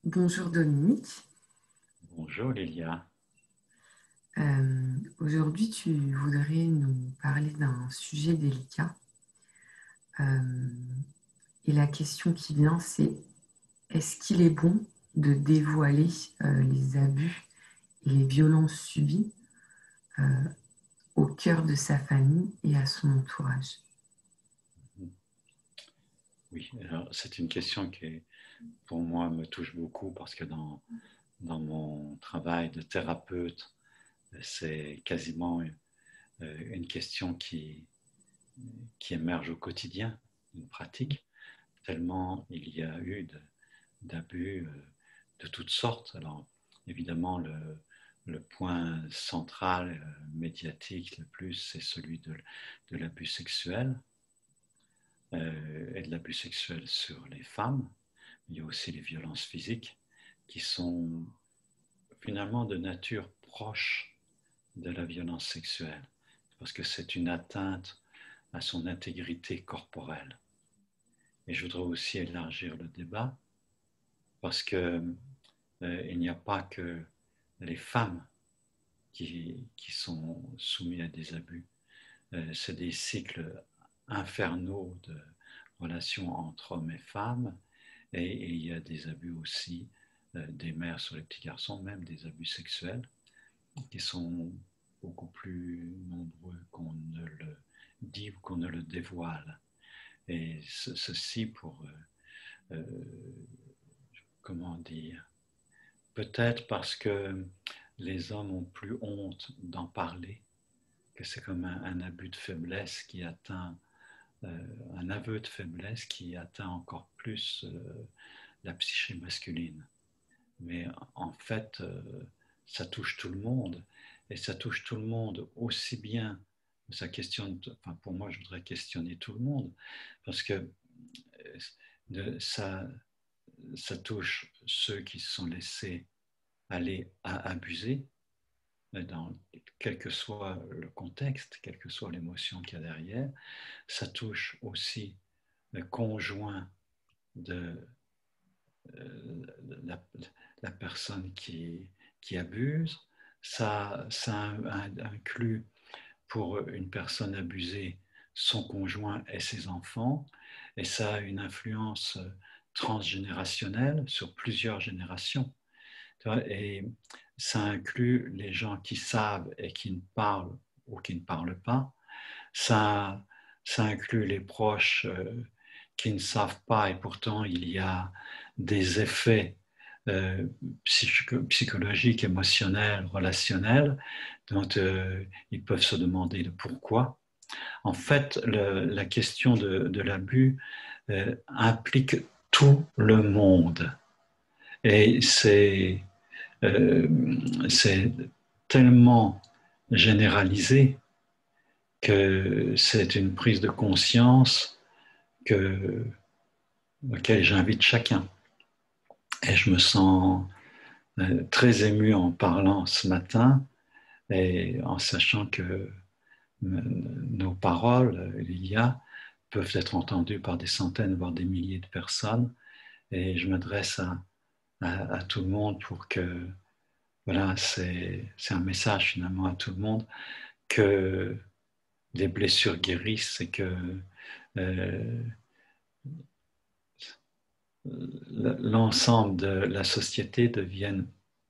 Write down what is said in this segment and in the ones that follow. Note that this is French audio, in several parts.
Bonjour Dominique. Bonjour Lilia. Aujourd'hui, tu voudrais nous parler d'un sujet délicat. Euh, et la question qui vient, c'est est-ce qu'il est bon de dévoiler les abus et les violences subies euh, au cœur de sa famille et à son entourage? Oui, alors c'est une question qui, pour moi, me touche beaucoup parce que dans mon travail de thérapeute, c'est quasiment une question qui émerge au quotidien, une pratique, tellement il y a eu d'abus de toutes sortes. Alors, évidemment, le point central médiatique le plus, c'est celui de l'abus sexuel et de l'abus sexuel sur les femmes. Il y a aussi les violences physiques qui sont finalement de nature proche de la violence sexuelle, parce que c'est une atteinte à son intégrité corporelle. Et je voudrais aussi élargir le débat, parce que il n'y a pas que les femmes qui sont soumises à des abus. C'est des cycles infernaux de relations entre hommes et femmes, et il y a des abus aussi des mères sur les petits garçons, même des abus sexuels, qui sont beaucoup plus nombreux qu'on ne le dit ou qu'on ne le dévoile. Et ceci pour, comment dire, peut-être parce que les hommes ont plus honte d'en parler, que c'est comme un abus de faiblesse qui atteint, un aveu de faiblesse qui atteint encore plus la psyché masculine. Mais en fait, ça touche tout le monde. Et ça touche tout le monde aussi bien, ça questionne, enfin pour moi, je voudrais questionner tout le monde, parce que ça, ça touche ceux qui se sont laissés aller à abuser, dans, quel que soit le contexte, quelle que soit l'émotion qu'il y a derrière. Ça touche aussi le conjoint de la, la personne qui abuse. Ça inclut pour une personne abusée son conjoint et ses enfants, et ça a une influence transgénérationnelle sur plusieurs générations. Et ça inclut les gens qui savent et qui ne parlent ou qui ne parlent pas. Ça, ça inclut les proches qui ne savent pas et pourtant il y a des effets psychologiques, émotionnels, relationnels dont ils peuvent se demander le pourquoi. En fait, la question de l'abus implique tout le monde et euh, c'est tellement généralisé que c'est une prise de conscience que, auquel j'invite chacun. Et je me sens très ému en parlant ce matin et en sachant que nos paroles, Lilia, peuvent être entendues par des centaines, voire des milliers de personnes. Et je m'adresse à tout le monde pour que, voilà, c'est un message finalement à tout le monde, que les blessures guérissent et que euh, l'ensemble de la société devienne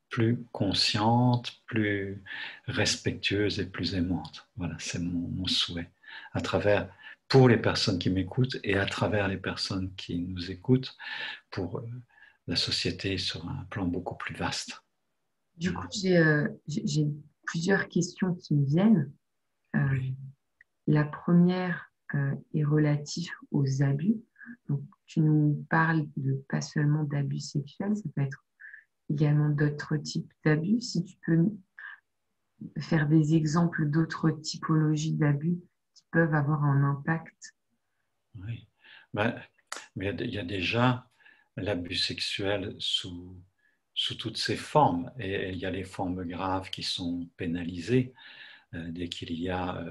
plus consciente, plus respectueuse et plus aimante. Voilà, c'est mon souhait. À travers, pour les personnes qui m'écoutent et à travers les personnes qui nous écoutent, pour la société sur un plan beaucoup plus vaste. Du coup, j'ai plusieurs questions qui me viennent. Euh, Oui. la première est relative aux abus. Donc, tu nous parles de pas seulement d'abus sexuels, ça peut être également d'autres types d'abus. Si tu peux faire des exemples d'autres typologies d'abus qui peuvent avoir un impact. Oui. Ben, mais il y a déjà l'abus sexuel sous toutes ses formes. Et il y a les formes graves qui sont pénalisées dès qu'il y a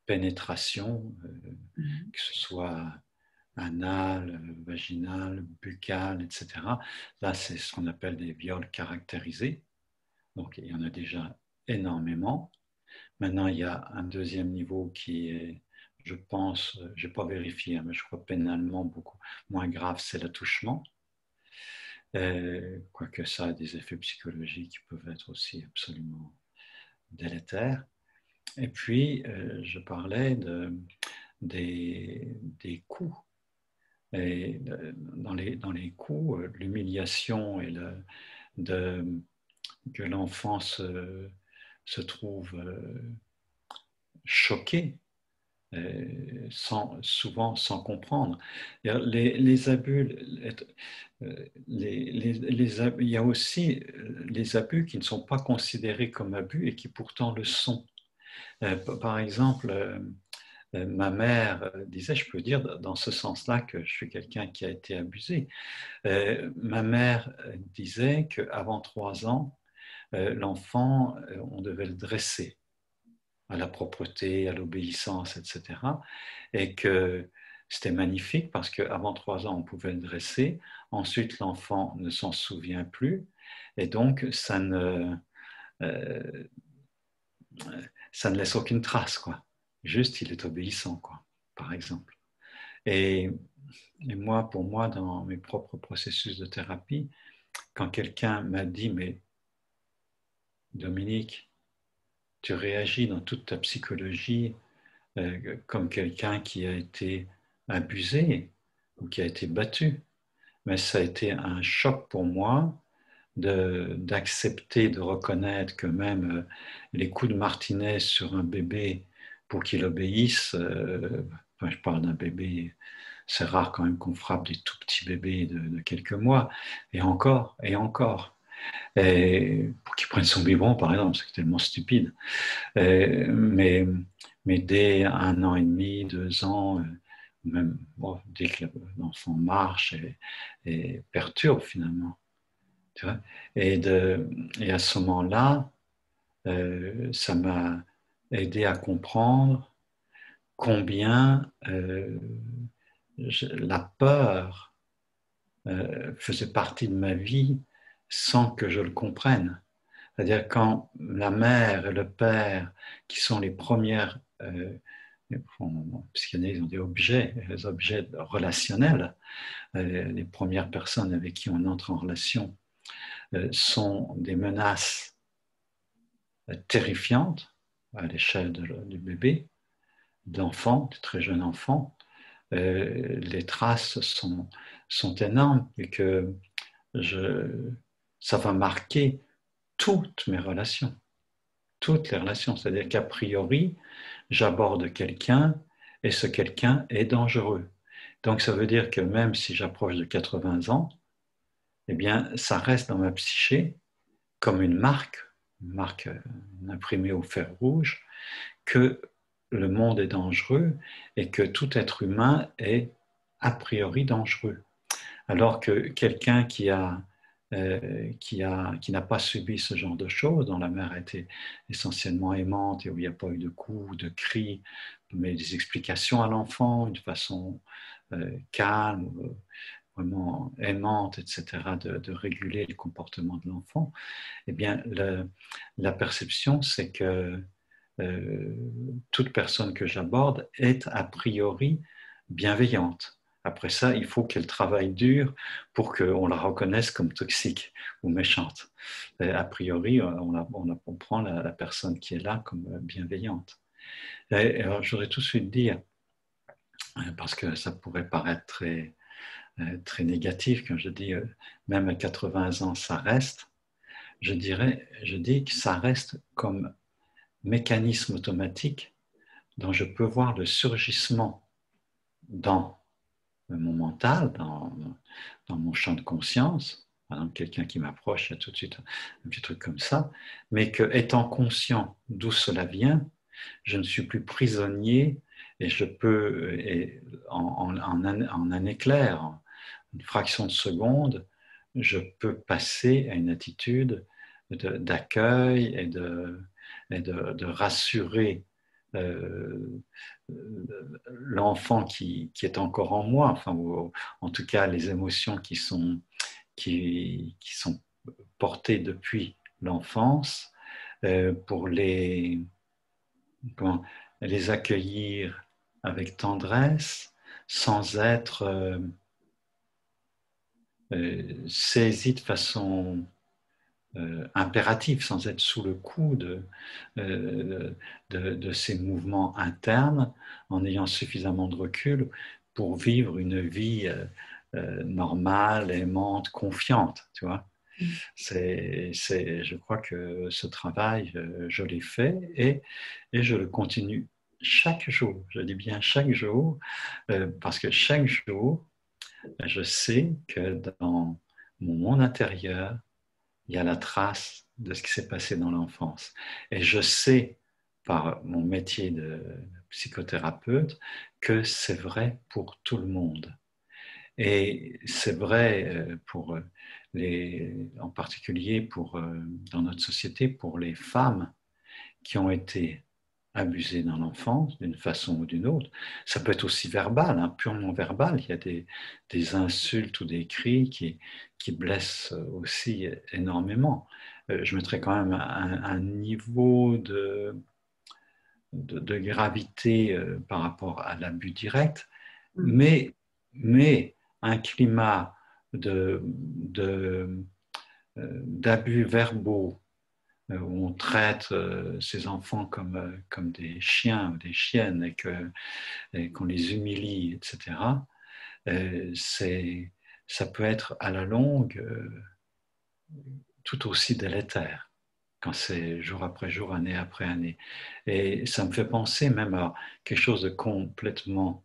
pénétration, Mhm. que ce soit anal, vaginal, buccal, etc. Là, c'est ce qu'on appelle des viols caractérisés. Donc, il y en a déjà énormément. Maintenant, il y a un deuxième niveau qui est, je pense, je n'ai pas vérifié, mais je crois pénalement beaucoup moins grave, c'est l'attouchement. Quoique ça a des effets psychologiques qui peuvent être aussi absolument délétères. Et puis, je parlais des coups. Et dans les coups, l'humiliation et que l'enfant se trouve choqué, souvent sans comprendre. Les abus, il y a aussi les abus qui ne sont pas considérés comme abus et qui pourtant le sont. Par exemple, ma mère disait, je peux dire dans ce sens-là que je suis quelqu'un qui a été abusé. Ma mère disait qu'avant 3 ans, l'enfant, on devait le dresser à la propreté, à l'obéissance, etc. Et que c'était magnifique parce qu'avant 3 ans, on pouvait le dresser. Ensuite, l'enfant ne s'en souvient plus. Et donc, euh, ça ne laisse aucune trace, quoi. Juste, il est obéissant, quoi, par exemple. Et, pour moi, dans mes propres processus de thérapie, quand quelqu'un m'a dit, mais Dominique, tu réagis dans toute ta psychologie comme quelqu'un qui a été abusé ou qui a été battu. Mais ça a été un choc pour moi d'accepter, de reconnaître que même les coups de martinet sur un bébé pour qu'il obéisse, enfin, je parle d'un bébé, c'est rare quand même qu'on frappe des tout petits bébés de quelques mois, et encore, et encore. Et pour qu'il prenne son biberon, par exemple, c'est tellement stupide. Mais, dès 1 an et demi, 2 ans, même dès que l'enfant marche et perturbe finalement. Tu vois, et à ce moment-là, ça m'a aidé à comprendre combien la peur faisait partie de ma vie sans que je le comprenne. C'est-à-dire quand la mère et le père, qui sont les premières, en psychanalyse, on dit objets, les objets relationnels, les premières personnes avec qui on entre en relation, sont des menaces terrifiantes à l'échelle du bébé, de l'enfant, du très jeune enfant. Les traces sont énormes et que ça va marquer toutes mes relations, toutes les relations. C'est-à-dire qu'a priori, j'aborde quelqu'un et ce quelqu'un est dangereux. Donc ça veut dire que même si j'approche de 80 ans, eh bien, ça reste dans ma psyché comme une marque imprimée au fer rouge, que le monde est dangereux et que tout être humain est a priori dangereux. Alors que quelqu'un qui n'a pas subi ce genre de choses, dont la mère a été essentiellement aimante et où il n'y a pas eu de coups, de cris, mais des explications à l'enfant de façon calme, vraiment aimante, etc., de réguler le comportement de l'enfant, eh bien, la perception, c'est que toute personne que j'aborde est a priori bienveillante. Après ça, il faut qu'elle travaille dur pour qu'on la reconnaisse comme toxique ou méchante. Et a priori, on prend la personne qui est là comme bienveillante. Et alors, je voudrais tout de suite dire, parce que ça pourrait paraître très négatif quand je dis même à 80 ans, ça reste, je dis que ça reste comme mécanisme automatique dont je peux voir le surgissement dans mon mental, dans mon champ de conscience. Par exemple, quelqu'un qui m'approche, il y a tout de suite un petit truc comme ça, mais que, étant conscient d'où cela vient, je ne suis plus prisonnier et je peux, en un éclair, en une fraction de seconde, je peux passer à une attitude d'accueil et de rassurer euh, l'enfant qui est encore en moi, enfin, ou, en tout cas les émotions qui sont portées depuis l'enfance, pour comment, les accueillir avec tendresse, sans être saisis de façon impérative, sans être sous le coup de ces mouvements internes, en ayant suffisamment de recul pour vivre une vie normale, aimante, confiante, tu vois. Je crois que ce travail, je l'ai fait et je le continue chaque jour. Je dis bien chaque jour, parce que chaque jour, je sais que dans mon monde intérieur, il y a la trace de ce qui s'est passé dans l'enfance. Et je sais, par mon métier de psychothérapeute, que c'est vrai pour tout le monde. Et c'est vrai pour en particulier dans notre société, pour les femmes qui ont été abusées dans l'enfance d'une façon ou d'une autre. Ça peut être aussi verbal, hein, purement verbal. Il y a des insultes ou des cris qui blessent aussi énormément. Je mettrais quand même un niveau de gravité par rapport à l'abus direct, mais un climat d'abus verbaux où on traite ces enfants comme des chiens ou des chiennes et qu'on les humilie, etc., euh, ça peut être à la longue tout aussi délétère quand c'est jour après jour, année après année. Et ça me fait penser même à quelque chose de complètement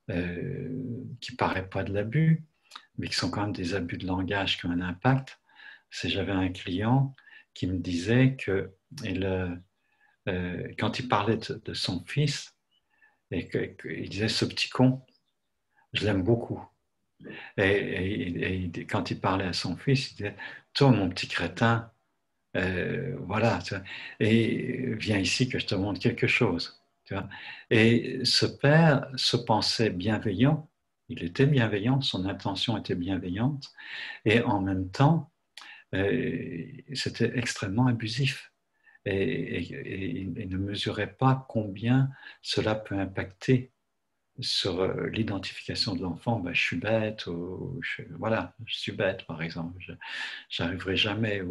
qui paraît pas de l'abus, mais qui sont quand même des abus de langage qui ont un impact. C'est j'avais un client qui me disait que quand il parlait de son fils, et qu'il disait ce petit con, je l'aime beaucoup. Et quand il parlait à son fils, il disait toi mon petit crétin, voilà, tu vois, et viens ici que je te montre quelque chose. Tu vois. Et ce père se pensait bienveillant, il était bienveillant, son intention était bienveillante, et en même temps, c'était extrêmement abusif. Et ne mesurait pas combien cela peut impacter sur l'identification de l'enfant. Ben, je suis bête, ou voilà, je suis bête par exemple, j'arriverai jamais.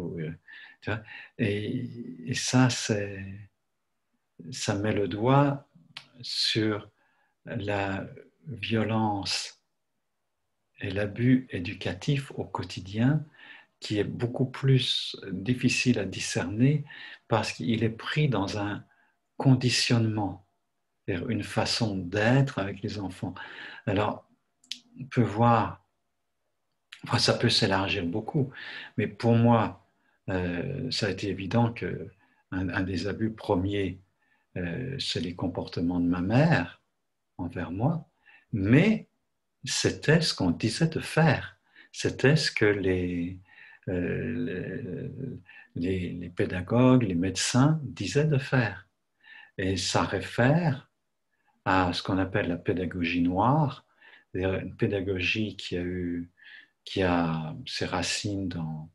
Tu vois, et ça, ça met le doigt sur la violence et l'abus éducatif au quotidien qui est beaucoup plus difficile à discerner parce qu'il est pris dans un conditionnement, c'est-à-dire une façon d'être avec les enfants. Alors, on peut voir, enfin, ça peut s'élargir beaucoup, mais pour moi, ça a été évident que un des abus premiers, c'est les comportements de ma mère envers moi, mais c'était ce qu'on disait de faire. C'était ce que euh, les pédagogues, les médecins disaient de faire. Et ça réfère à ce qu'on appelle la pédagogie noire, c'est-à-dire une pédagogie qui a ses racines dans,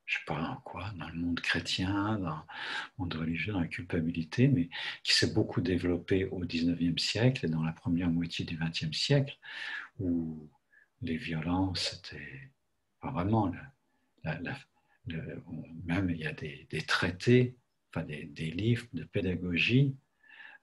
je sais pas quoi, dans le monde chrétien, dans le monde religieux, dans la culpabilité, mais qui s'est beaucoup développée au XIXe siècle et dans la première moitié du XXe siècle, où les violences étaient vraiment la, la, même il y a des traités, enfin des livres de pédagogie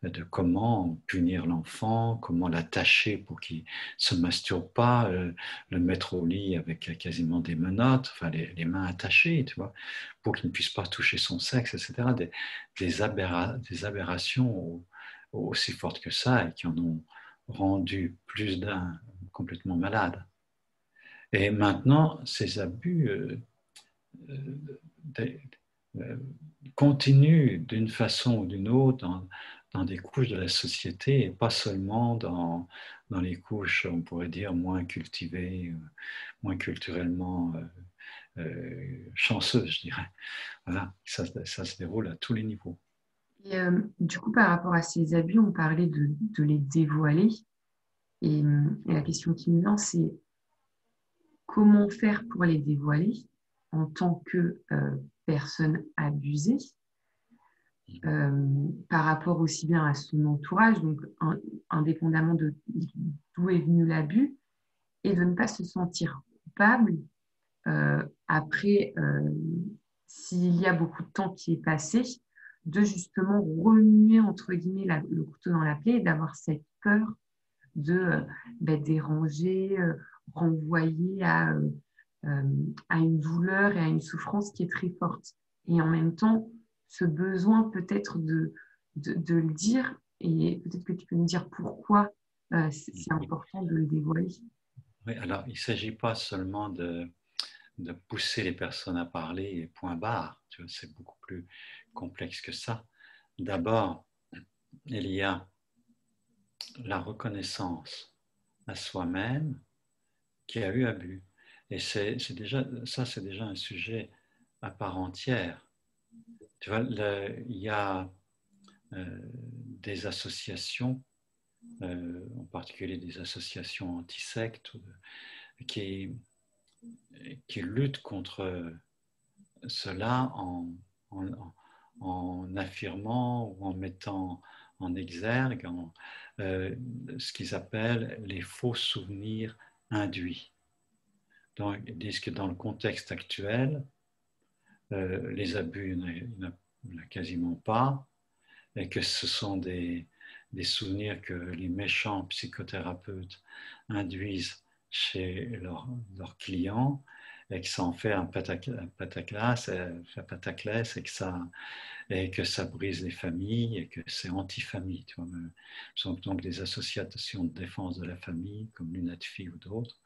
de comment punir l'enfant, comment l'attacher pour qu'il ne se masturbe pas, le mettre au lit avec quasiment des menottes, enfin les mains attachées, tu vois, pour qu'il ne puisse pas toucher son sexe, etc. Des aberrations aussi fortes que ça et qui en ont rendu plus d'un complètement malade. Et maintenant, ces abus euh, euh, continuent d'une façon ou d'une autre dans des couches de la société et pas seulement dans les couches, on pourrait dire, moins cultivées, moins culturellement chanceuses, je dirais. Voilà, ça se déroule à tous les niveaux. Et du coup, par rapport à ces abus, on parlait de les dévoiler. Et la question qui me vient, c'est comment faire pour les dévoiler en tant que personne abusée, par rapport aussi bien à son entourage, donc indépendamment de d'où est venu l'abus, et de ne pas se sentir coupable après, s'il y a beaucoup de temps qui est passé, de justement remuer entre guillemets le couteau dans la plaie et d'avoir cette peur de déranger, renvoyer euh, à une douleur et à une souffrance qui est très forte. Et en même temps, ce besoin peut-être de le dire, et peut-être que tu peux me dire pourquoi c'est Oui, important de le dévoiler. oui, alors il ne s'agit pas seulement de pousser les personnes à parler et point barre. Tu vois, c'est beaucoup plus complexe que ça. D'abord, il y a la reconnaissance à soi-même qui a eu abus. Et c'est déjà, ça, c'est déjà un sujet à part entière. Tu vois, il y a des associations, en particulier des associations anti-sectes, qui, qui luttent contre cela en, en affirmant ou en mettant en exergue ce qu'ils appellent les faux souvenirs induits. Donc, ils disent que dans le contexte actuel, les abus, il n'y en a quasiment pas, et que ce sont des souvenirs que les méchants psychothérapeutes induisent chez leurs clients et que ça en fait un pataclès et que ça brise les familles et que c'est anti-famille. Tu vois. Donc des associations de défense de la famille comme l'UNATFI ou d'autres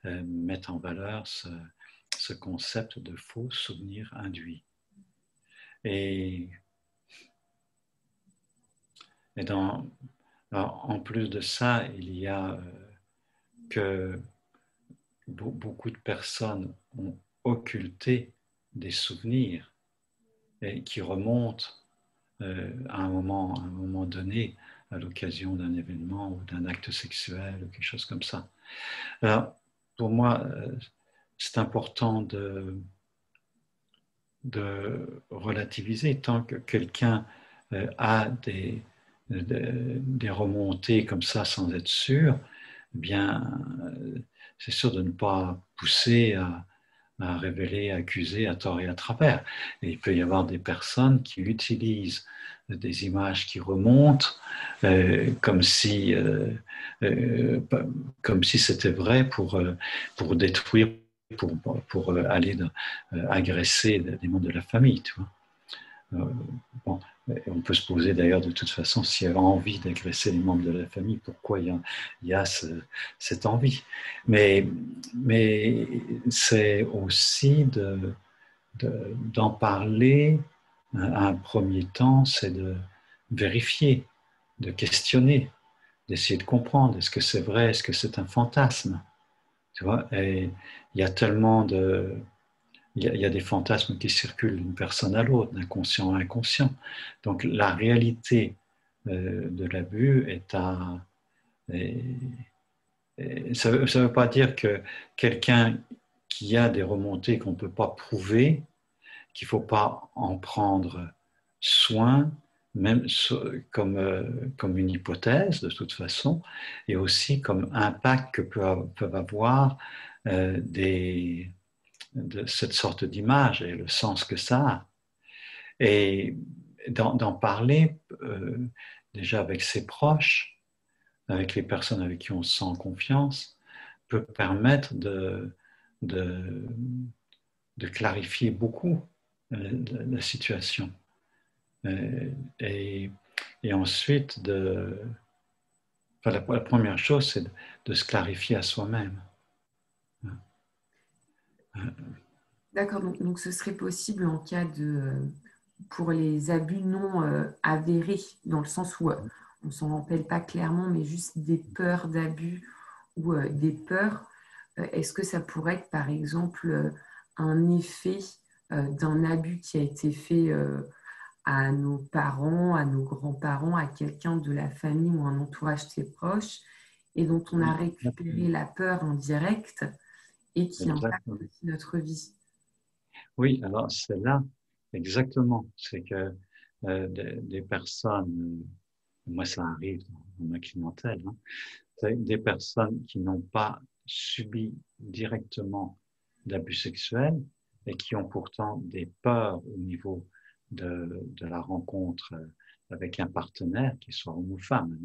mettent en valeur ce concept de faux souvenirs induits. Et, et alors, en plus de ça, il y a que beaucoup de personnes ont occulté des souvenirs et qui remontent à un moment donné, à l'occasion d'un événement ou d'un acte sexuel ou quelque chose comme ça. Alors, pour moi, c'est important de relativiser tant que quelqu'un a des remontées comme ça sans être sûr, eh bien, c'est sûr de ne pas pousser à révéler, à accuser à tort et à travers. Et il peut y avoir des personnes qui utilisent des images qui remontent comme si c'était vrai pour détruire, pour aller agresser des membres de la famille. Tu vois. Bon, on peut se poser d'ailleurs de toute façon s'il y a envie d'agresser les membres de la famille, pourquoi il y a cette envie. Mais c'est aussi d'en parler à un premier temps, c'est de vérifier, de questionner, d'essayer de comprendre, est-ce que c'est vrai, est-ce que c'est un fantasme, tu vois, et il y a tellement il y a des fantasmes qui circulent d'une personne à l'autre, d'inconscient à inconscient. Donc la réalité de l'abus est, ça ne veut pas dire que quelqu'un qui a des remontées qu'on ne peut pas prouver, qu'il ne faut pas en prendre soin, même comme une hypothèse de toute façon, et aussi comme impact que peuvent avoir de cette sorte d'image et le sens que ça a. Et d'en parler déjà avec ses proches, avec les personnes avec qui on se sent confiance, peut permettre de, de clarifier beaucoup la situation. Et, et ensuite, la première chose, c'est de se clarifier à soi-même. D'accord, donc ce serait possible en cas pour les abus non avérés, dans le sens où on ne s'en rappelle pas clairement, mais juste des peurs d'abus ou des peurs. Est-ce que ça pourrait être, par exemple, un effet d'un abus qui a été fait à nos parents, à nos grands-parents, à quelqu'un de la famille ou un entourage très proche, et dont on a récupéré la peur en direct et qui impacte Exactement. aussi notre vie. Oui, alors c'est là, exactement. C'est que des personnes, moi ça arrive dans ma clientèle, hein, c'est des personnes qui n'ont pas subi directement d'abus sexuels et qui ont pourtant des peurs au niveau de la rencontre avec un partenaire, qu'il soit homme ou femme,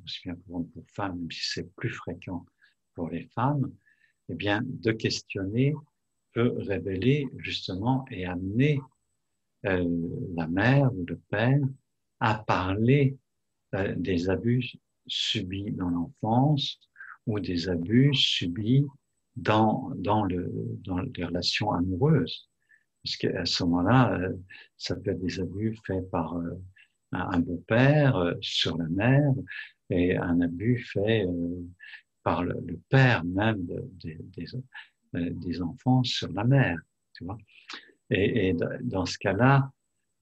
aussi bien pour femmes, même si c'est plus fréquent pour les femmes, eh bien, de questionner peut révéler justement et amener la mère ou le père à parler des abus subis dans l'enfance ou des abus subis dans les relations amoureuses. Parce qu'à ce moment-là, ça peut être des abus faits par un beau-père sur la mère et un abus fait par le père même des enfants sur la mère. Tu vois. Et dans ce cas-là,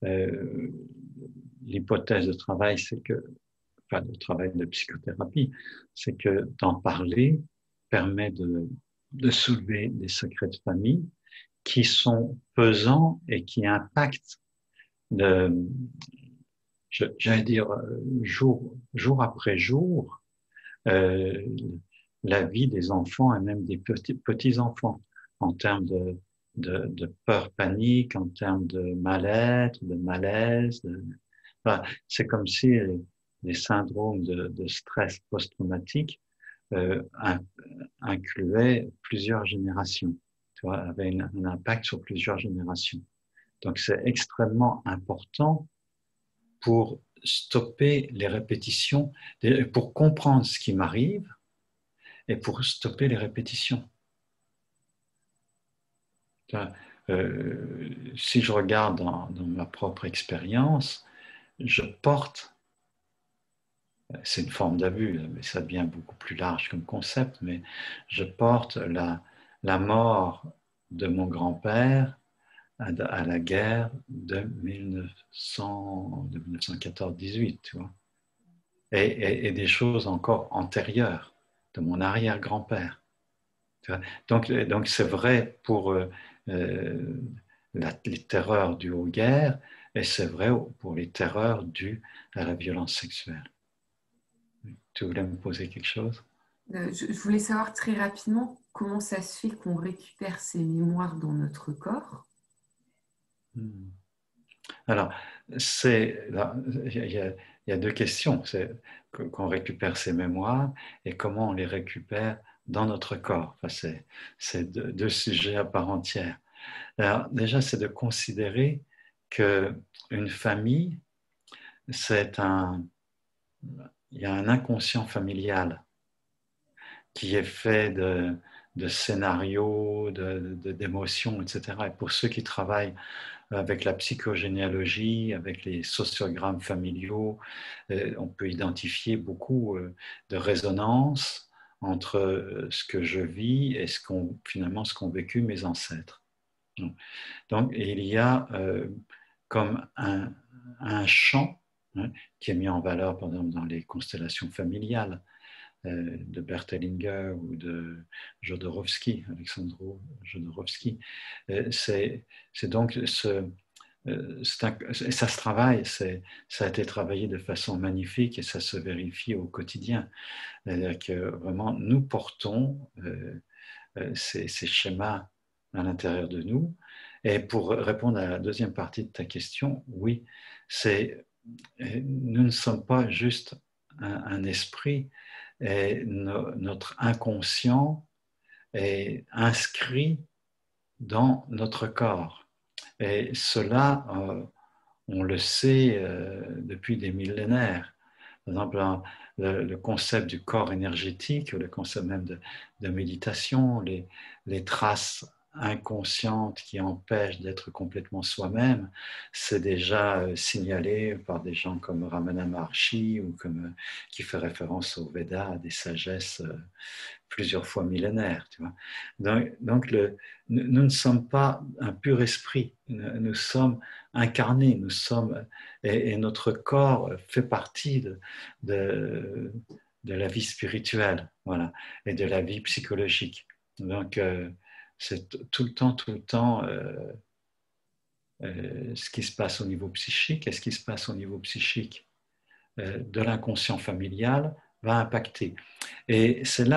euh, l'hypothèse de travail, c'est que, enfin, le travail de psychothérapie, c'est que d'en parler permet de soulever des secrets de famille qui sont pesants et qui impactent le, j'allais dire jour après jour euh, la vie des enfants et même des petits enfants en termes de peur panique, en termes de mal-être, de malaise. Enfin, c'est comme si les syndromes de stress post-traumatique incluaient plusieurs générations, tu vois, avaient un impact sur plusieurs générations. Donc c'est extrêmement important pour stopper les répétitions, pour comprendre ce qui m'arrive et pour stopper les répétitions. Si je regarde dans ma propre expérience, je porte, c'est une forme d'abus, mais ça devient beaucoup plus large comme concept, mais je porte la mort de mon grand-père à la guerre de 1914-18, tu vois. Et des choses encore antérieures de mon arrière-grand-père. Donc c'est vrai pour les terreurs dues aux guerres et c'est vrai pour les terreurs dues à la violence sexuelle. Tu voulais me poser quelque chose? Je voulais savoir très rapidement comment ça se fait qu'on récupère ces mémoires dans notre corps. Alors, il y a deux questions. C'est qu'on récupère ces mémoires et comment on les récupère dans notre corps. Enfin, c'est deux sujets à part entière. Alors, déjà, c'est de considérer qu'une famille, il y a un inconscient familial qui est fait de scénarios, d'émotions, etc. Et pour ceux qui travaillent avec la psychogénéalogie, avec les sociogrammes familiaux, on peut identifier beaucoup de résonances entre ce que je vis et finalement ce qu'ont vécu mes ancêtres. Donc, il y a comme un champ, hein, qui est mis en valeur, par exemple, dans les constellations familiales de Bert Hellinger ou de Jodorowsky, Alexandro Jodorowsky. C'est donc ça se travaille, ça a été travaillé de façon magnifique et ça se vérifie au quotidien. C'est-à-dire que vraiment, nous portons ces schémas à l'intérieur de nous. Et pour répondre à la deuxième partie de ta question, oui, nous ne sommes pas juste un esprit, et notre inconscient est inscrit dans notre corps. Et cela, on le sait depuis des millénaires. Par exemple, le concept du corps énergétique, le concept même de méditation, les traces inconsciente qui empêche d'être complètement soi-même, c'est déjà signalé par des gens comme Ramana Maharshi ou qui fait référence au Veda, à des sagesses plusieurs fois millénaires. Tu vois. Donc nous ne sommes pas un pur esprit, nous sommes incarnés, et notre corps fait partie de, de la vie spirituelle, voilà, et de la vie psychologique. Donc, c'est tout le temps ce qui se passe au niveau psychique, et ce qui se passe au niveau psychique de l'inconscient familial va impacter. Et c'est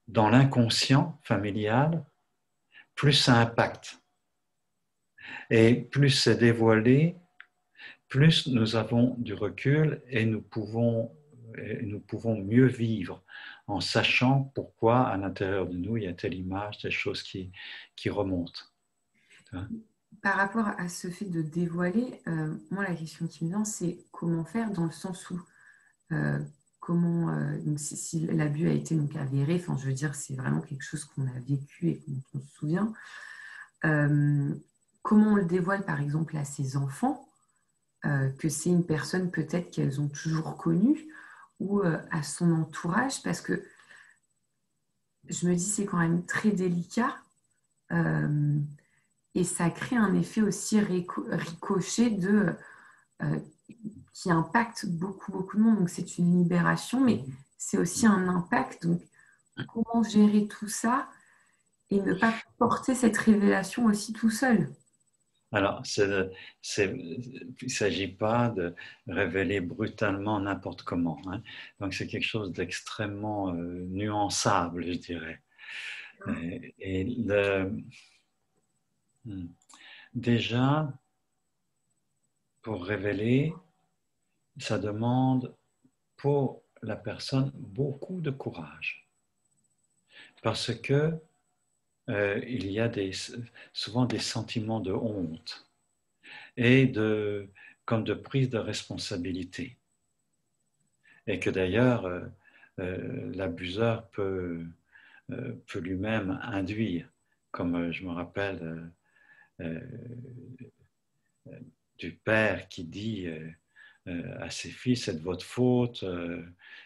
dans l'inconscient familial, plus ça impacte. Et plus c'est dévoilé, plus nous avons du recul et nous pouvons mieux vivre en sachant pourquoi à l'intérieur de nous il y a telle image, telle chose qui remonte. Par rapport à ce fait de dévoiler, moi la question qui me vient, c'est comment faire dans le sens où donc si l'abus a été donc avéré, enfin je veux dire c'est vraiment quelque chose qu'on a vécu et dont on se souvient, comment on le dévoile par exemple à ses enfants, que c'est une personne peut-être qu'elles ont toujours connue, ou à son entourage, parce que je me dis c'est quand même très délicat, et ça crée un effet aussi ricochet qui impacte beaucoup de monde. Donc c'est une libération, mais c'est aussi un impact. Donc comment gérer tout ça et ne pas porter cette révélation aussi tout seul? Alors, il ne s'agit pas de révéler brutalement n'importe comment. Hein. Donc, c'est quelque chose d'extrêmement nuançable, je dirais. Déjà, pour révéler, ça demande pour la personne beaucoup de courage. Parce que il y a souvent des sentiments de honte et comme de prise de responsabilité. Et que d'ailleurs, l'abuseur peut lui-même induire, comme je me rappelle du père qui dit à ses fils, c'est de votre faute,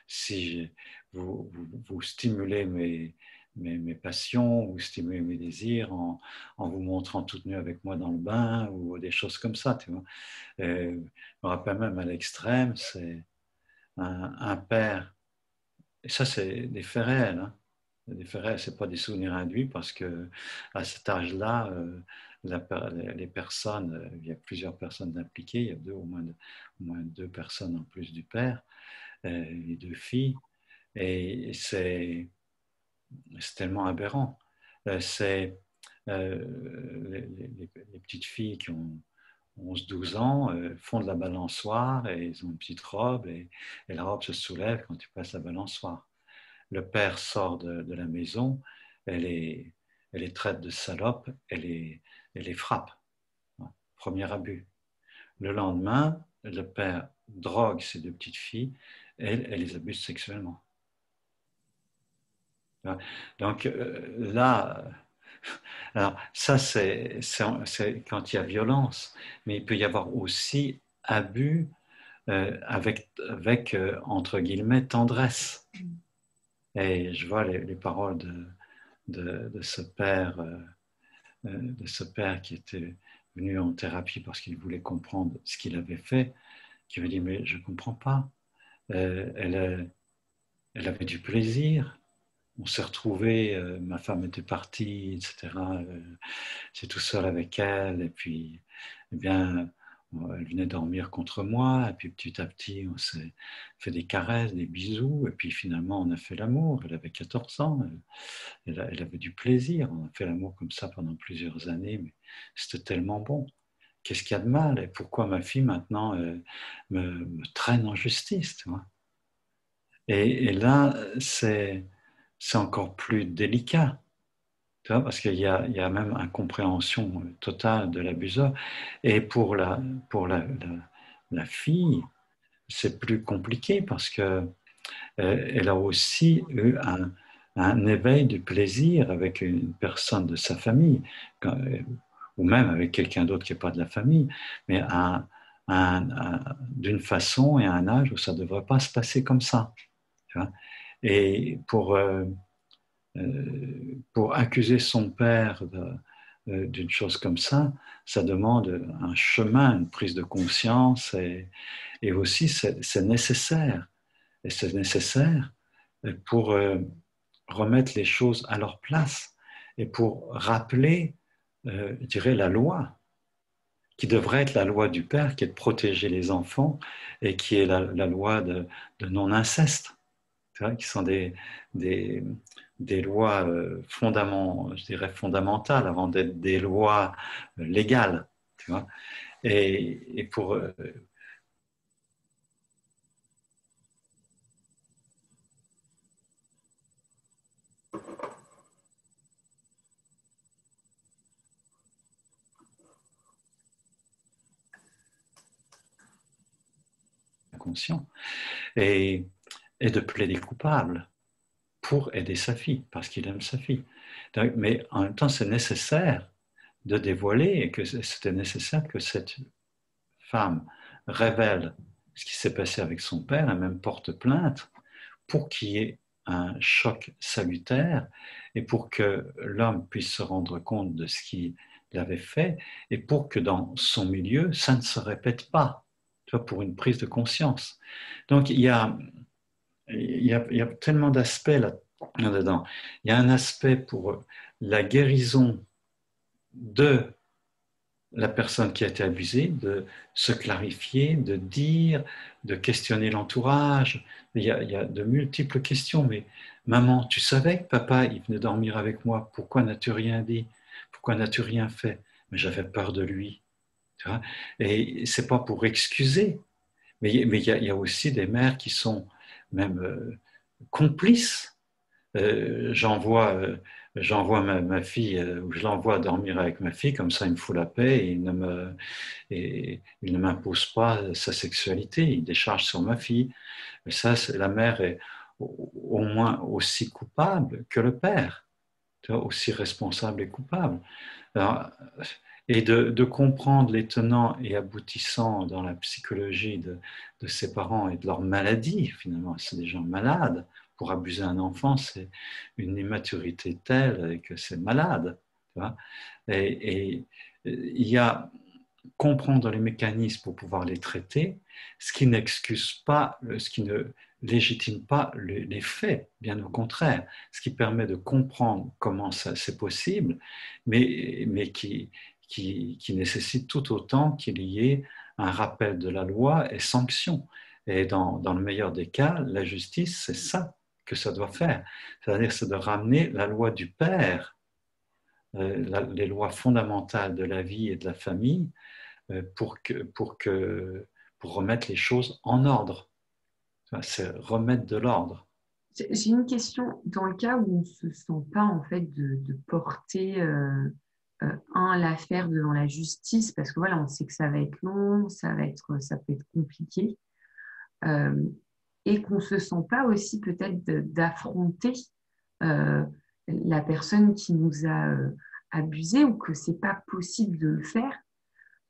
si vous stimulez mes passions, vous stimulez mes désirs en vous montrant toute nue avec moi dans le bain, ou des choses comme ça. Tu vois. Je me rappelle même à l'extrême, c'est un père, et ça c'est des faits réels, hein. Des faits réels, c'est pas des souvenirs induits, parce que à cet âge-là, les personnes, il y a plusieurs personnes impliquées, il y a au moins deux personnes en plus du père, les deux filles, et c'est tellement aberrant. C'est les petites filles qui ont 11-12 ans font de la balançoire, et ils ont une petite robe, et la robe se soulève quand tu passes la balançoire. Le père sort de la maison, elle les traite de salopes, elle les frappe. Premier abus. Le lendemain, le père drogue ses deux petites filles et elle les abuse sexuellement. Donc là, alors ça c'est quand il y a violence, mais il peut y avoir aussi abus avec entre guillemets tendresse. Et je vois les paroles de ce père qui était venu en thérapie parce qu'il voulait comprendre ce qu'il avait fait, qui me dit mais je ne comprends pas. Elle avait du plaisir. On s'est retrouvés, ma femme était partie, etc. C'est tout seul avec elle, et puis, eh bien, elle venait dormir contre moi, et puis petit à petit, on s'est fait des caresses, des bisous, et puis finalement, on a fait l'amour. Elle avait 14 ans, elle avait du plaisir. On a fait l'amour comme ça pendant plusieurs années, mais c'était tellement bon. Qu'est-ce qu'il y a de mal? Et pourquoi ma fille maintenant me traîne en justice, tu vois? Et là, c'est encore plus délicat, tu vois, parce qu'il y a même incompréhension totale de l'abuseur. Et pour la fille, c'est plus compliqué parce que elle a aussi eu un éveil du plaisir avec une personne de sa famille, ou même avec quelqu'un d'autre qui n'est pas de la famille, mais d'une façon et à un âge où ça ne devrait pas se passer comme ça. Tu vois. Et pour accuser son père d'une chose comme ça demande un chemin, une prise de conscience, et aussi c'est nécessaire. Et c'est nécessaire pour remettre les choses à leur place et pour rappeler, je dirais, la loi, qui devrait être la loi du Père, qui est de protéger les enfants et qui est la loi de non-inceste, tu vois, qui sont des, des lois je dirais fondamentales avant d'être des lois légales. Tu vois. Et pour inconscient, et, et de plaider coupable pour aider sa fille, parce qu'il aime sa fille. Donc, mais en même temps, c'est nécessaire de dévoiler, et que c'était nécessaire que cette femme révèle ce qui s'est passé avec son père, et même porte plainte, pour qu'il y ait un choc salutaire, et pour que l'homme puisse se rendre compte de ce qu'il avait fait, et pour que dans son milieu, ça ne se répète pas, tu vois, pour une prise de conscience. Donc, il y a tellement d'aspects là-dedans. Il y a un aspect pour la guérison de la personne qui a été abusée, de se clarifier, de dire, de questionner l'entourage. Il y a de multiples questions, mais maman, tu savais que papa, il venait dormir avec moi, pourquoi n'as-tu rien dit? Pourquoi n'as-tu rien fait? Mais j'avais peur de lui. Tu vois. Et c'est pas pour excuser, mais il y a aussi des mères qui sont même complices. J'envoie ma fille, ou je l'envoie dormir avec ma fille, comme ça il me fout la paix et il ne m'impose pas sa sexualité, il décharge sur ma fille. Mais ça, la mère est au moins aussi coupable que le père, tu vois, aussi responsable et coupable. Alors, et de comprendre les tenants et aboutissants dans la psychologie de ses parents et de leur maladie, finalement, c'est des gens malades. Pour abuser un enfant, c'est une immaturité telle que c'est malade. Tu vois. Et il y a comprendre les mécanismes pour pouvoir les traiter, ce qui n'excuse pas, ce qui ne légitime pas les faits, bien au contraire, ce qui permet de comprendre comment c'est possible, mais qui nécessite tout autant qu'il y ait un rappel de la loi et sanction. Et dans le meilleur des cas, la justice, c'est ça que ça doit faire. C'est-à-dire, c'est de ramener la loi du Père, les lois fondamentales de la vie et de la famille, pour remettre les choses en ordre. C'est remettre de l'ordre. J'ai une question. Dans le cas où on ne se sent pas en fait de porter l'affaire devant la justice, parce que voilà, on sait que ça va être long, ça peut être compliqué, euh, et qu'on ne se sent pas aussi peut-être d'affronter euh, la personne qui nous a abusé ou que c'est pas possible de le faire.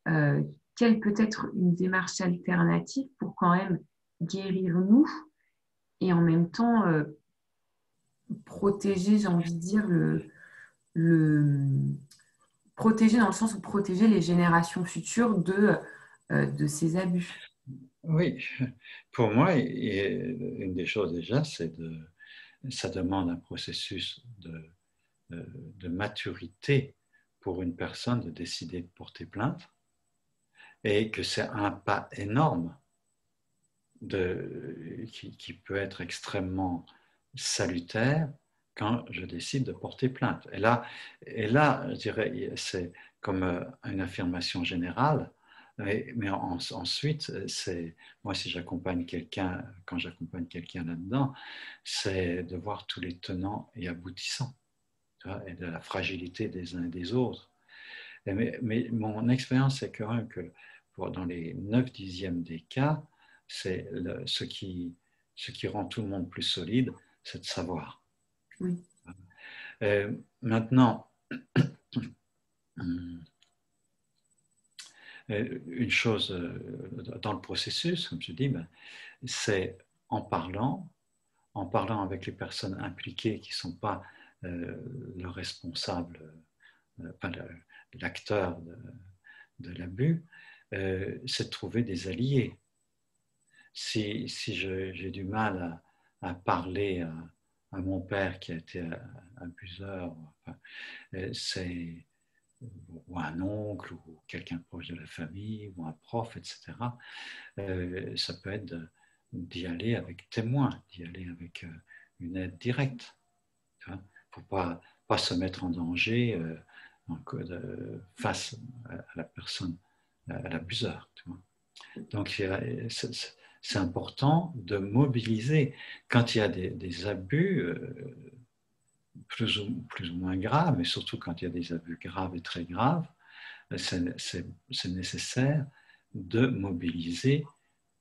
euh, Quelle peut être une démarche alternative pour quand même guérir nous et en même temps protéger, j'ai envie de dire, le protéger dans le sens où protéger les générations futures de ces abus. Oui, pour moi, une des choses déjà, ça demande un processus de maturité pour une personne de décider de porter plainte, et que c'est un pas énorme qui peut être extrêmement salutaire quand je décide de porter plainte. Et là je dirais, c'est comme une affirmation générale, mais ensuite, moi, si j'accompagne quelqu'un, quand j'accompagne quelqu'un là-dedans, c'est de voir tous les tenants et aboutissants, tu vois, et de la fragilité des uns et des autres. Mais mon expérience, c'est quand même que dans les 9/10 des cas, ce qui rend tout le monde plus solide, c'est de savoir. Oui. Maintenant, une chose dans le processus, comme je dis, ben, c'est en parlant avec les personnes impliquées qui ne sont pas le responsable, enfin, l'acteur de l'abus, c'est de trouver des alliés. Si j'ai du mal à parler à mon père qui a été abuseur, enfin, c'est ou un oncle ou quelqu'un proche de la famille ou un prof, etc. Ça peut être d'y aller avec témoin, d'y aller avec une aide directe. Il ne faut pas se mettre en danger face à la personne, à l'abuseur. Donc, c'est important de mobiliser. Quand il y a des abus plus ou moins graves, mais surtout quand il y a des abus graves et très graves, c'est nécessaire de mobiliser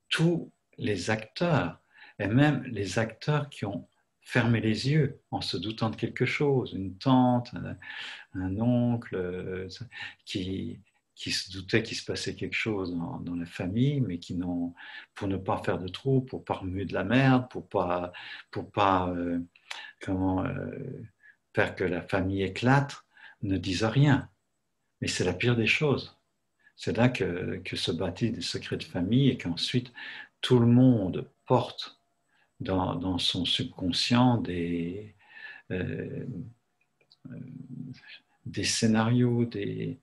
tous les acteurs, et même les acteurs qui ont fermé les yeux en se doutant de quelque chose, une tante, un oncle qui se doutait qu'il se passait quelque chose dans la famille, mais qui n'ont, pour ne pas faire de trou, pour pas remuer de la merde, pour pas faire que la famille éclate, ne disent rien. Mais c'est la pire des choses. C'est là que se bâtissent des secrets de famille et qu'ensuite tout le monde porte dans son subconscient euh, des scénarios, des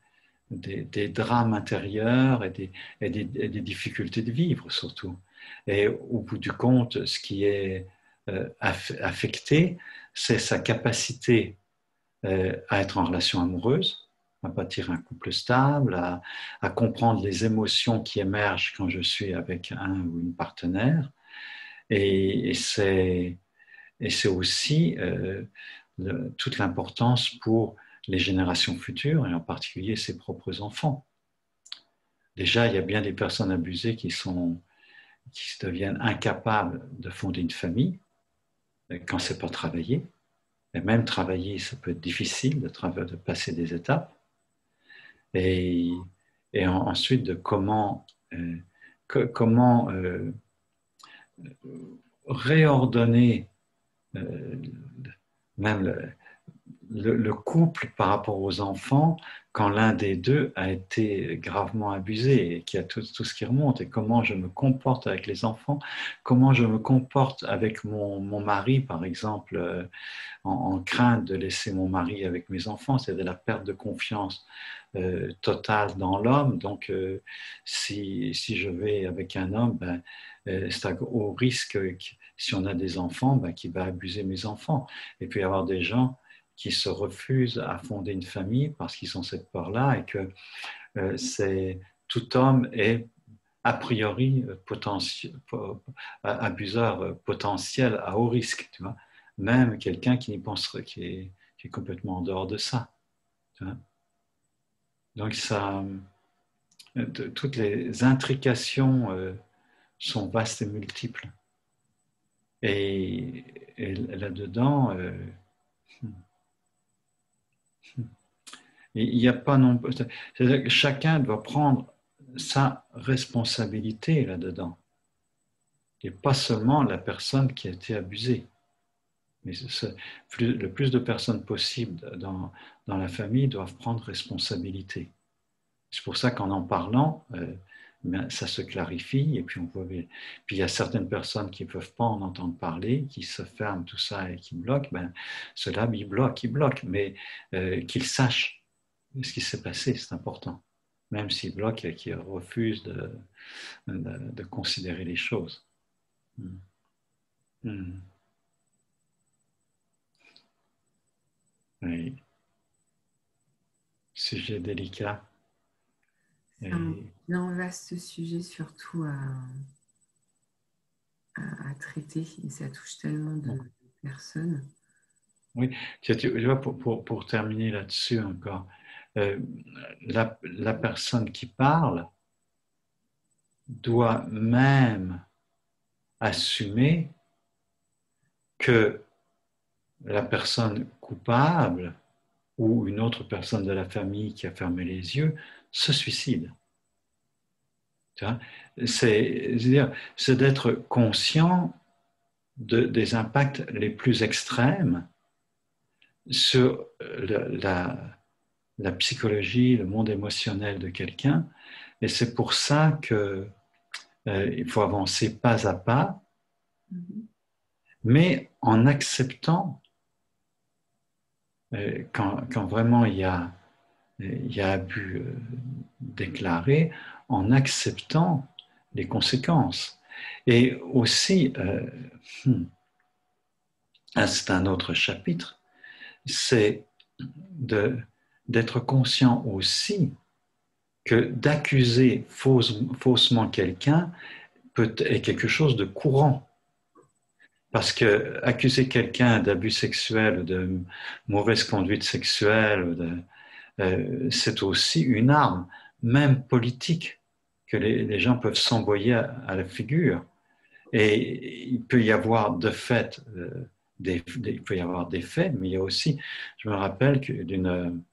drames intérieurs et des difficultés de vivre surtout. Et au bout du compte, ce qui est affecté, c'est sa capacité à être en relation amoureuse, à bâtir un couple stable, à comprendre les émotions qui émergent quand je suis avec un ou une partenaire. Et c'est aussi toute l'importance pour les générations futures, et en particulier ses propres enfants. Déjà, il y a bien des personnes abusées qui deviennent incapables de fonder une famille quand c'est pas travaillé. Et même travailler, ça peut être difficile de passer des étapes. Et ensuite, de comment réordonner même le couple par rapport aux enfants quand l'un des deux a été gravement abusé et qu'il y a tout ce qui remonte, et comment je me comporte avec les enfants, comment je me comporte avec mon mari, par exemple, en crainte de laisser mon mari avec mes enfants, c'est de la perte de confiance totale dans l'homme. Donc, si je vais avec un homme, ben, c'est au risque, si on a des enfants, ben, qu'il va abuser mes enfants. Et puis, il y avoir des gens qui se refusent à fonder une famille parce qu'ils ont cette peur-là, et que tout homme est a priori abuseur potentiel à haut risque, tu vois. Même quelqu'un qui n'y penserait, qui est complètement en dehors de ça. Tu vois. Donc toutes les intrications sont vastes et multiples. Et là-dedans, il n'y a pas non plus. C'est-à-dire que chacun doit prendre sa responsabilité là-dedans. Et pas seulement la personne qui a été abusée. Mais le plus de personnes possible dans la famille doivent prendre responsabilité. C'est pour ça qu'en parlant, ça se clarifie, et puis puis il y a certaines personnes qui ne peuvent pas en entendre parler, qui se ferment tout ça et qui bloquent. Ceux-là, ils bloquent, mais qu'ils sachent ce qui s'est passé, c'est important. Même s'ils bloquent et qu'ils refusent de considérer les choses. Mm. Mm. Oui. Sujet délicat. C'est un vaste sujet, surtout à traiter, et ça touche tellement de personnes. Oui, tu vois, pour terminer là-dessus encore, la personne qui parle doit même assumer que la personne coupable ou une autre personne de la famille qui a fermé les yeux se suicide. C'est d'être conscient des impacts les plus extrêmes sur la psychologie, le monde émotionnel de quelqu'un. Et c'est pour ça qu'il faut avancer pas à pas, mais en acceptant, quand vraiment il y a abus déclaré, en acceptant les conséquences. Et aussi, c'est un autre chapitre, c'est d'être conscient aussi que d'accuser faussement quelqu'un est quelque chose de courant. Parce que accuser quelqu'un d'abus sexuel, de mauvaise conduite sexuelle, c'est aussi une arme, même politique, que les gens peuvent s'envoyer à la figure. Et il peut y avoir de fait, il peut y avoir des faits, mais il y a aussi, je me rappelle d'une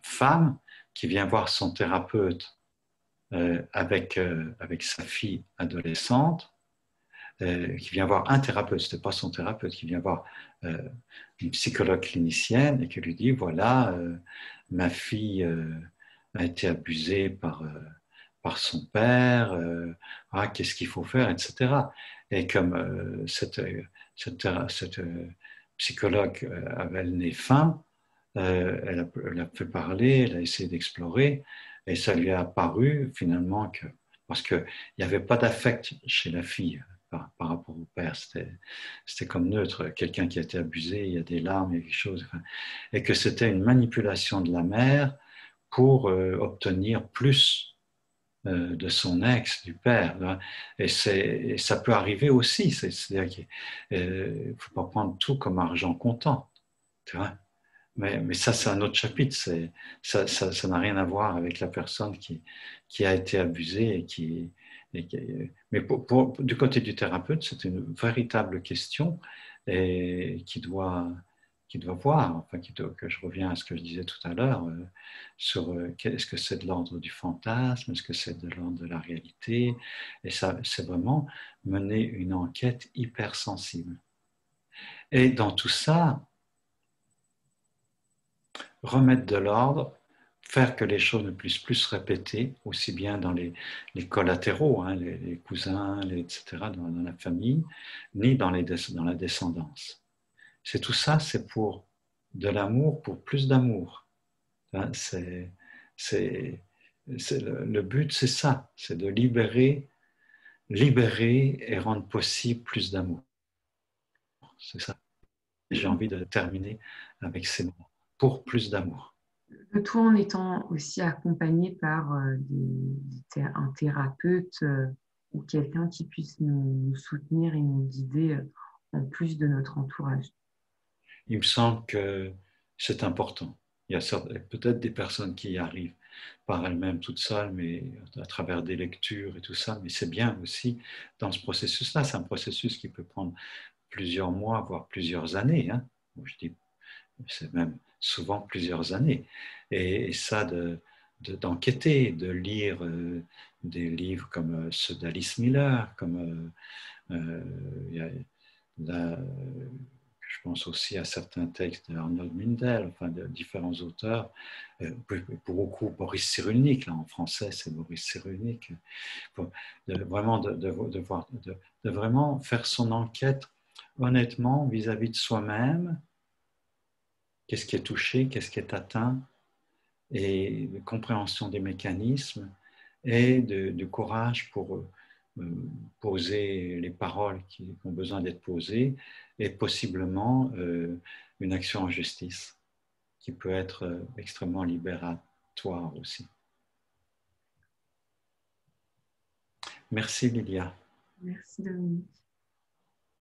femme qui vient voir son thérapeute avec sa fille adolescente, qui vient voir un thérapeute, ce n'était pas son thérapeute, qui vient voir une psychologue clinicienne et qui lui dit, voilà, ma fille a été abusée par son père, qu'est-ce qu'il faut faire, etc. Et comme cette psychologue avait le nez fin, elle a fait parler, elle a essayé d'explorer, et ça lui a apparu finalement parce qu'il n'y avait pas d'affect chez la fille par rapport au père, c'était comme neutre, quelqu'un qui a été abusé, il y a des larmes, il y a quelque chose, et que c'était une manipulation de la mère pour obtenir plus de son ex, du père. Et ça peut arriver aussi, c'est-à-dire qu'il ne faut pas prendre tout comme argent comptant. Tu vois. Mais ça, c'est un autre chapitre. Ça n'a rien à voir avec la personne qui a été abusée mais du côté du thérapeute, c'est une véritable question et qui doit voir, enfin, que je reviens à ce que je disais tout à l'heure, sur est-ce que c'est de l'ordre du fantasme, est-ce que c'est de l'ordre de la réalité. Et ça, c'est vraiment mener une enquête hypersensible. Et dans tout ça, remettre de l'ordre, faire que les choses ne puissent plus se répéter, aussi bien dans les collatéraux, hein, les cousins, etc., dans la famille, ni dans la descendance. C'est tout ça, c'est pour de l'amour, pour plus d'amour. Hein, le but, c'est ça, c'est de libérer et rendre possible plus d'amour. C'est ça. J'ai envie de terminer avec ces mots. Pour plus d'amour. Le tout en étant aussi accompagné par un thérapeute ou quelqu'un qui puisse nous soutenir et nous guider en plus de notre entourage. Il me semble que c'est important. Il y a peut-être des personnes qui y arrivent par elles-mêmes toutes seules, mais à travers des lectures et tout ça, mais c'est bien aussi dans ce processus-là. C'est un processus qui peut prendre plusieurs mois, voire plusieurs années. Hein. Je dis, c'est même souvent plusieurs années. Et ça, d'enquêter, de lire des livres comme ceux d'Alice Miller, comme il y a, je pense aussi à certains textes d'Arnold Mindel, enfin de différents auteurs, pour beaucoup Boris Cyrulnik, là en français c'est Boris Cyrulnik, vraiment de vraiment faire son enquête honnêtement vis-à-vis de soi-même, qu'est-ce qui est touché, qu'est-ce qui est atteint, et de compréhension des mécanismes, et de courage pour poser les paroles qui ont besoin d'être posées, et possiblement une action en justice qui peut être extrêmement libératoire aussi. Merci Lilia. Merci Dominique.